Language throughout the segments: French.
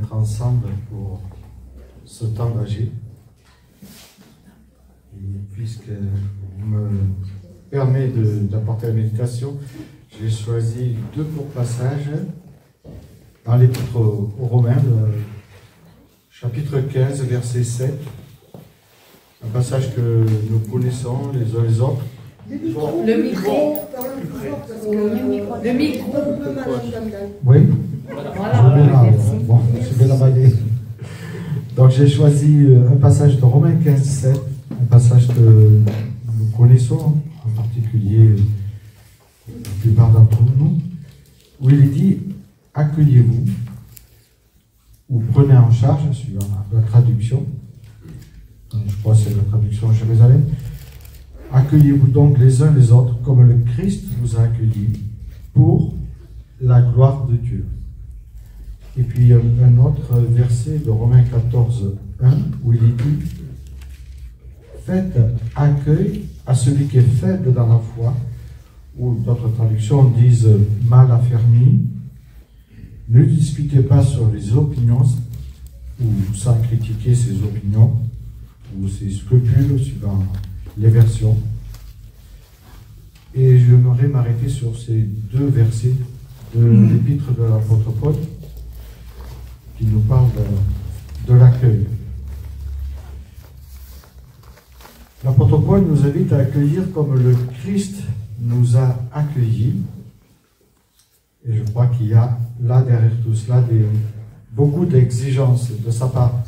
Ensemble pour ce temps d'agir. Puisque vous me permet d'apporter la méditation, j'ai choisi deux courts passages dans l'Épître aux Romains, chapitre 15, verset 7. Un passage que nous connaissons les uns les autres. Le micro. Le micro. Oui. Voilà, bon, je vais la bailler. Donc j'ai choisi un passage de Romains 15, 7, un passage que nous connaissons, en particulier la plupart d'entre nous, où il est dit « Accueillez-vous » ou « Prenez en charge », suivant la traduction, je crois que c'est la traduction Jérusalem. « Accueillez-vous donc les uns les autres comme le Christ vous a accueillis pour la gloire de Dieu. » Et puis un autre verset de Romains 14, 1, où il est dit « Faites accueil à celui qui est faible dans la foi », ou d'autres traductions disent « mal affermi ». Ne discutez pas sur les opinions, ou sans critiquer ses opinions, ou ses scrupules, suivant les versions. Et j'aimerais m'arrêter sur ces deux versets de l'épître de l'apôtre Paul, qui nous parle de l'accueil. L'apôtre Paul nous invite à accueillir comme le Christ nous a accueillis. Et je crois qu'il y a là derrière tout cela beaucoup d'exigences de sa part.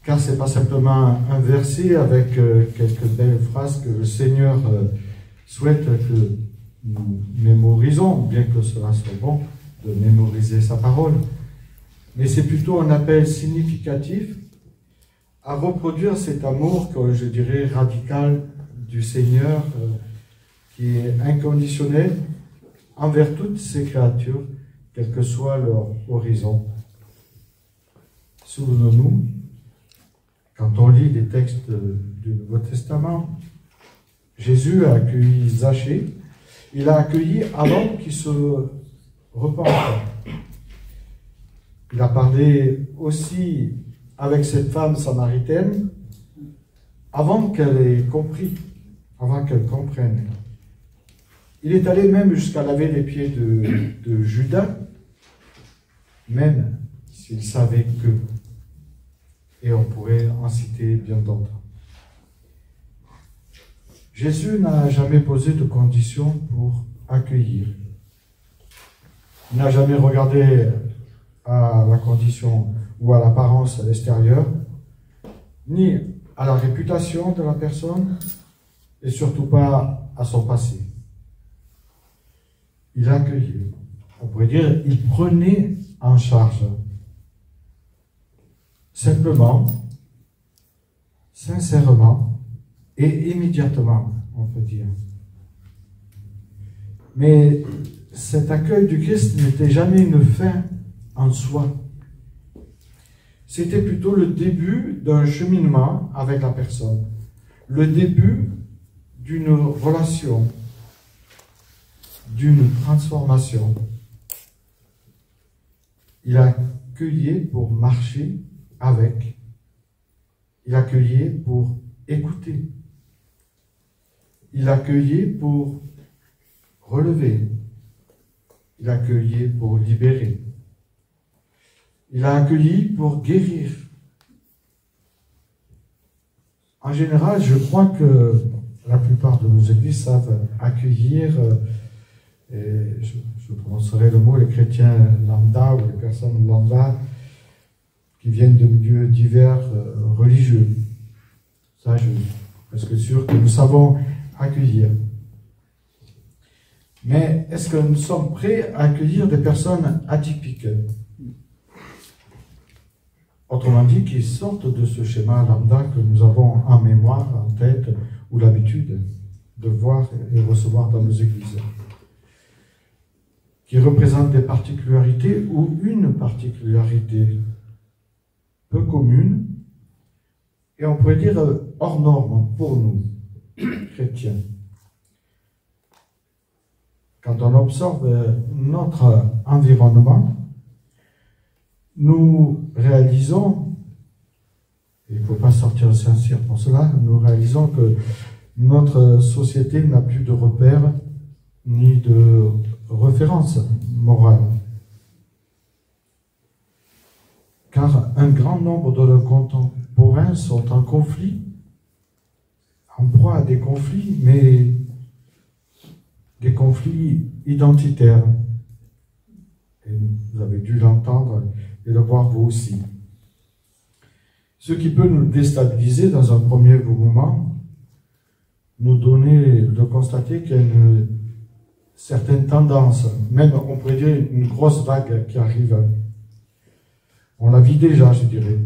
Car ce n'est pas simplement un verset avec quelques belles phrases que le Seigneur souhaite que nous mémorisons, bien que cela soit bon de mémoriser sa parole. Mais c'est plutôt un appel significatif à reproduire cet amour, que je dirais radical, du Seigneur, qui est inconditionnel envers toutes ses créatures, quel que soit leur horizon. Souvenons-nous, quand on lit les textes du Nouveau Testament, Jésus a accueilli Zachée, il l'a accueilli avant qu'il se repente. Il a parlé aussi avec cette femme samaritaine avant qu'elle ait compris, avant qu'elle comprenne. Il est allé même jusqu'à laver les pieds de Judas, même s'il savait que, et on pourrait en citer bien d'autres. Jésus n'a jamais posé de conditions pour accueillir. Il n'a jamais regardé à la condition ou à l'apparence extérieure, ni à la réputation de la personne, et surtout pas à son passé. Il accueillait, on pourrait dire, il prenait en charge. Simplement, sincèrement et immédiatement, on peut dire. Mais cet accueil du Christ n'était jamais une fin en soi. C'était plutôt le début d'un cheminement avec la personne, le début d'une relation, d'une transformation. Il accueillait pour marcher avec, il accueillait pour écouter, il accueillait pour relever, il accueillait pour libérer. Il a accueilli pour guérir. En général, je crois que la plupart de nos églises savent accueillir, et je prononcerai le mot, les chrétiens lambda ou les personnes lambda qui viennent de milieux divers religieux. Ça, je suis presque sûr que nous savons accueillir. Mais est-ce que nous sommes prêts à accueillir des personnes atypiques ? Autrement dit, qui sortent de ce schéma lambda que nous avons en mémoire, en tête, ou l'habitude de voir et recevoir dans nos églises. qui représentent des particularités ou une particularité peu commune, et on pourrait dire hors norme pour nous, chrétiens. Quand on observe notre environnement, nous réalisons, il ne faut pas sortir de Saint-Cyr pour cela, nous réalisons que notre société n'a plus de repères ni de références morales. Car un grand nombre de nos contemporains sont en conflit, en proie à des conflits, mais des conflits identitaires. Et vous avez dû l'entendre et le voir vous aussi. Ce qui peut nous déstabiliser dans un premier moment, nous donner de constater qu'il y a une certaine tendance, même on pourrait dire une grosse vague qui arrive. On la vit déjà, je dirais.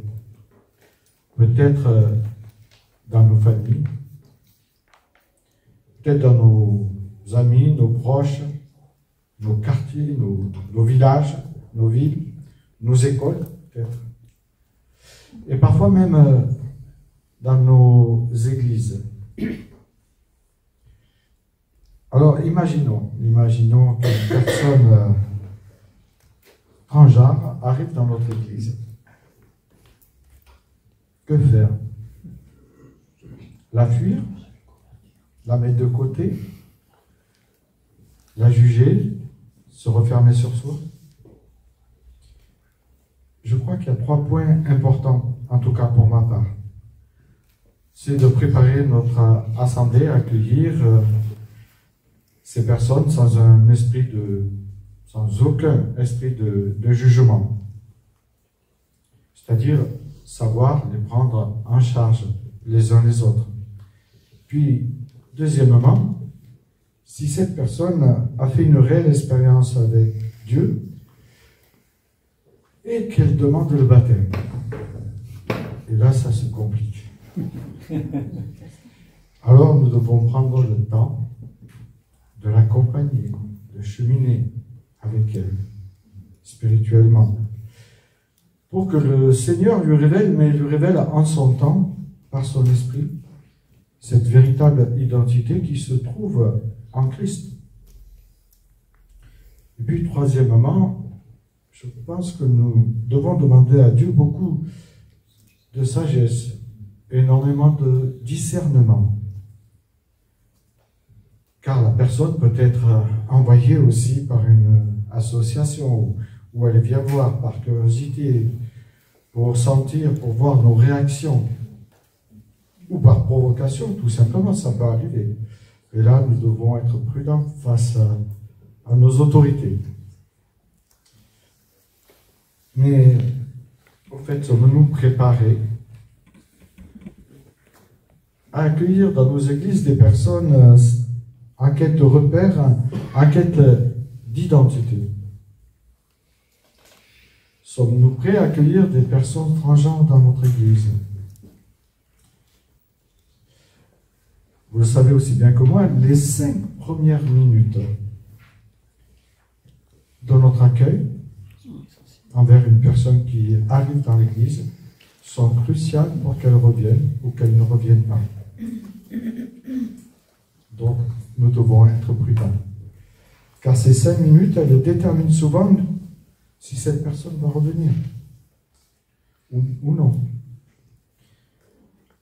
Peut-être dans nos familles, peut-être dans nos amis, nos proches, nos quartiers, nos villages, nos villes, nos écoles, peut-être. Et parfois même dans nos églises. Alors, imaginons qu'une personne transgenre arrive dans notre église. Que faire? La fuir? La mettre de côté? La juger? Se refermer sur soi? Je crois qu'il y a 3 points importants, en tout cas pour ma part. C'est de préparer notre assemblée à accueillir ces personnes sans aucun esprit de jugement. C'est-à-dire savoir les prendre en charge les uns les autres. Puis, deuxièmement, si cette personne a fait une réelle expérience avec Dieu et qu'elle demande le baptême. Et là, ça se complique. Alors, nous devons prendre le temps de l'accompagner, de cheminer avec elle, spirituellement, pour que le Seigneur lui révèle, mais lui révèle en son temps, par son esprit, cette véritable identité qui se trouve en Christ. Et puis, troisièmement, je pense que nous devons demander à Dieu beaucoup de sagesse, énormément de discernement. Car la personne peut être envoyée aussi par une association où elle vient voir par curiosité, pour sentir, pour voir nos réactions, ou par provocation, tout simplement, ça peut arriver. Et là, nous devons être prudents face à nos autorités. Mais, au fait, sommes-nous préparés à accueillir dans nos églises des personnes en quête de repères, en quête d'identité? Sommes-nous prêts à accueillir des personnes transgenres dans notre église? Vous le savez aussi bien que moi, les 5 premières minutes de notre accueil envers une personne qui arrive dans l'église sont cruciales pour qu'elle revienne ou qu'elle ne revienne pas. Donc, nous devons être prudents. Car ces 5 minutes, elles déterminent souvent si cette personne va revenir ou non.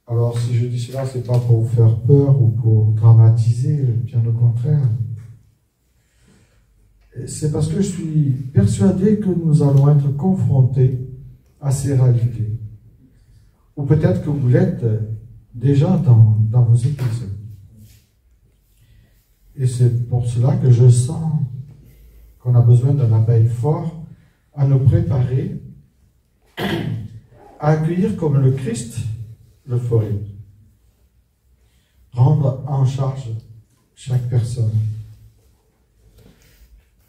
Alors, si je dis cela, ce n'est pas pour vous faire peur ou pour dramatiser, bien au contraire. C'est parce que je suis persuadé que nous allons être confrontés à ces réalités. Ou peut-être que vous l'êtes déjà dans vos églises. Et c'est pour cela que je sens qu'on a besoin d'un appel fort à nous préparer à accueillir comme le Christ le ferait. Prendre en charge chaque personne.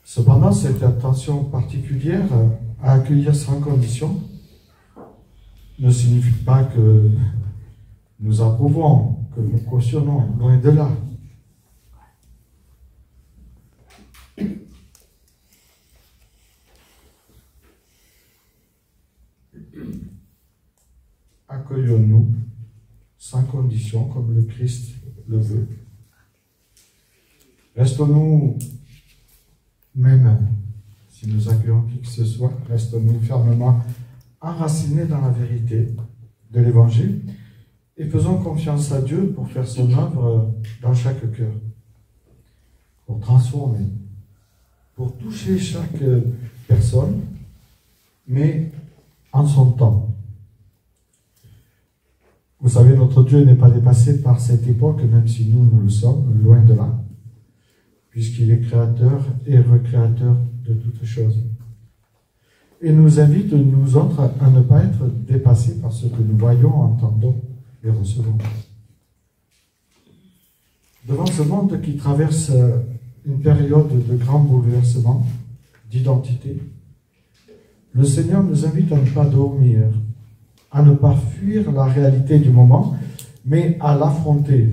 Cependant, cette attention particulière à accueillir sans condition ne signifie pas que nous approuvons, que nous cautionnons, loin de là. accueillons-nous sans condition comme le Christ le veut. Restons-nous, même si nous accueillons qui que ce soit, restons-nous fermement enracinés dans la vérité de l'Évangile et faisons confiance à Dieu pour faire son œuvre dans chaque cœur, pour transformer, pour toucher chaque personne, mais en son temps. Vous savez, notre Dieu n'est pas dépassé par cette époque, même si nous le sommes, loin de là, puisqu'il est créateur et recréateur de toutes choses. Et nous invite, nous autres, à ne pas être dépassés par ce que nous voyons, entendons et recevons. Devant ce monde qui traverse une période de grands bouleversements, d'identité, le Seigneur nous invite à ne pas dormir, à ne pas fuir la réalité du moment, mais à l'affronter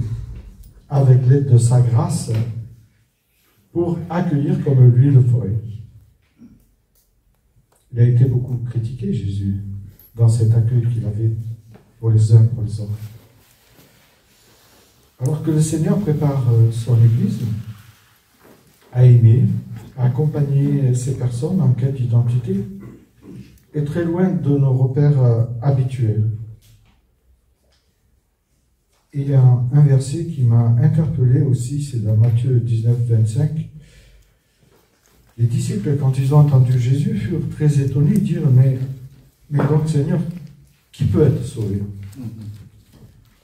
avec l'aide de sa grâce pour accueillir comme lui le ferait. Il a été beaucoup critiqué, Jésus, dans cet accueil qu'il avait pour les uns, pour les autres. Alors que le Seigneur prépare son Église à aimer, à accompagner ces personnes en quête d'identité, est très loin de nos repères habituels. Et il y a un verset qui m'a interpellé aussi, c'est dans Matthieu 19, 25. Les disciples, quand ils ont entendu Jésus, furent très étonnés et dirent, mais donc Seigneur, qui peut être sauvé?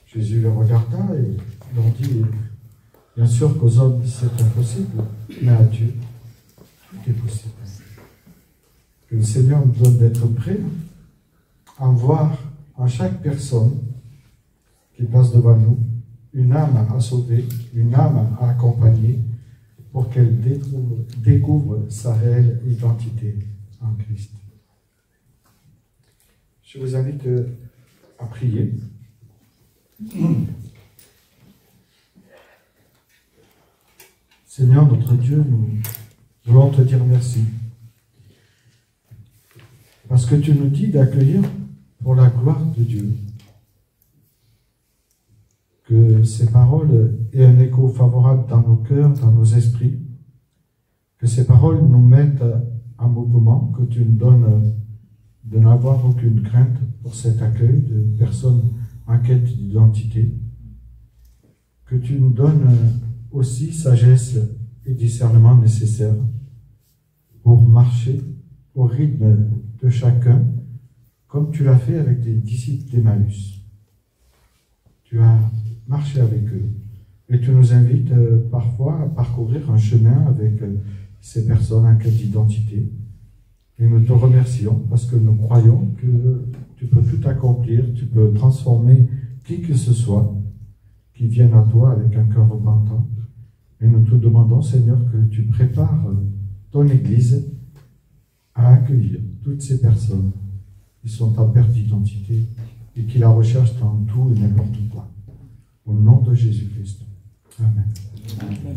Jésus les regarda et leur dit, bien sûr qu'aux hommes c'est impossible, mais à Dieu tout est possible. Que le Seigneur nous donne d'être prêts à voir en chaque personne qui passe devant nous une âme à sauver, une âme à accompagner, pour qu'elle découvre sa réelle identité en Christ. Je vous invite à prier. Seigneur, notre Dieu, nous voulons te dire merci. Parce que tu nous dis d'accueillir pour la gloire de Dieu. Que ces paroles aient un écho favorable dans nos cœurs, dans nos esprits. Que ces paroles nous mettent en mouvement, que tu nous donnes de n'avoir aucune crainte pour cet accueil de personnes en quête d'identité. Que tu nous donnes aussi sagesse et discernement nécessaires pour marcher au rythme de chacun, comme tu l'as fait avec les disciples d'Emmaüs. Tu as marché avec eux et tu nous invites parfois à parcourir un chemin avec ces personnes en quête d'identité. Et nous te remercions parce que nous croyons que tu peux tout accomplir, tu peux transformer qui que ce soit qui vienne à toi avec un cœur repentant. Et nous te demandons, Seigneur, que tu prépares ton Église à accueillir toutes ces personnes qui sont en perte d'identité et qui la recherchent dans tout et n'importe quoi. Au nom de Jésus-Christ. Amen. Amen.